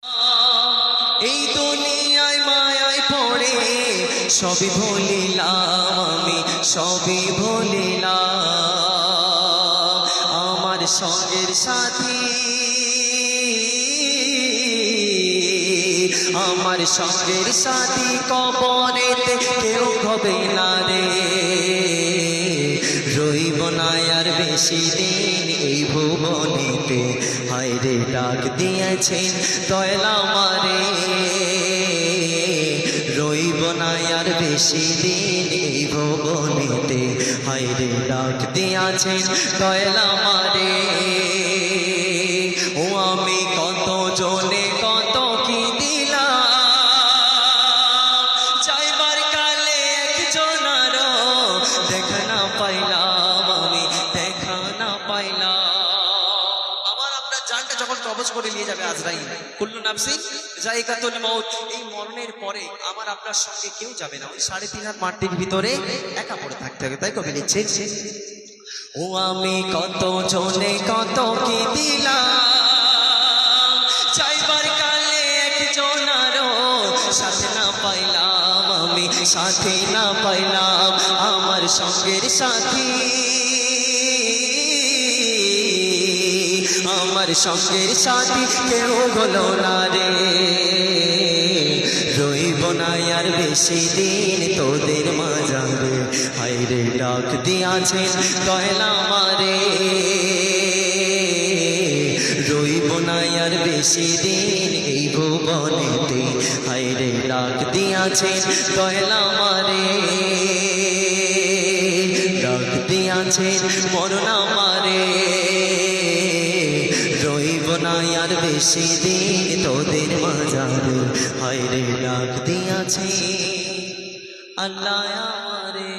এই দুনিয়ায় মায়ায় পড়ে সবই ভুলিলাম আমি, সবই ভুলিলাম। আমার সঙ্গের সাথী, আমার সঙ্গের সাথী কবরেতে কেউ হবে না রে। রইব না আর বেশি দিন এই ভুবনেতে, হায় রে ডাক দিয়েছেন দয়াল আমারে। রইব না আর বেশি দিন এই ভুবনেতে, হায় রে ডাক দিয়েছেন দয়াল আমারে। ও আমি কত জনে কত কি দিলাম, যাইবার কালে একজনারও দেখা না পাইলাম, আমি দেখা না পাইলাম। আমার আপনার জানটা যখন কবজ করে নিয়ে যাবে আজরাইল, কুল্লু নাফসিন যায়কাতুল মউত, এই মরণের পরে আমার আপনার সঙ্গে কেউ যাবে না। ওই 3.5 হাত মাটির ভিতরে একা পড়ে থাকতে হবে। তাই কবি লিখছেন, ও আমি কত জনে কত কি দিলাম, চাইবার কালে একজনারও সাথে না পাইলাম, আমি সাথে না পাইলাম। আমার সঙ্গের সাথী, আমার সঙ্গের সাথী কেউ হলো না রে। রইব না আর বেশি দিন তোদের মাঝারে, হায় রে ডাক দিয়াছেন দয়াল আমারে। রইব না আর বেশি দিন এই ভুবনেতে, হায় রে ডাক দিয়াছেন দয়াল আমারে। ডাক দিয়াছেন মরণ আমারে। রইব না আর বেশি দিন তোদের মাঝারে, হায় রে ডাক দিয়াছে আল্লাহ আমারে।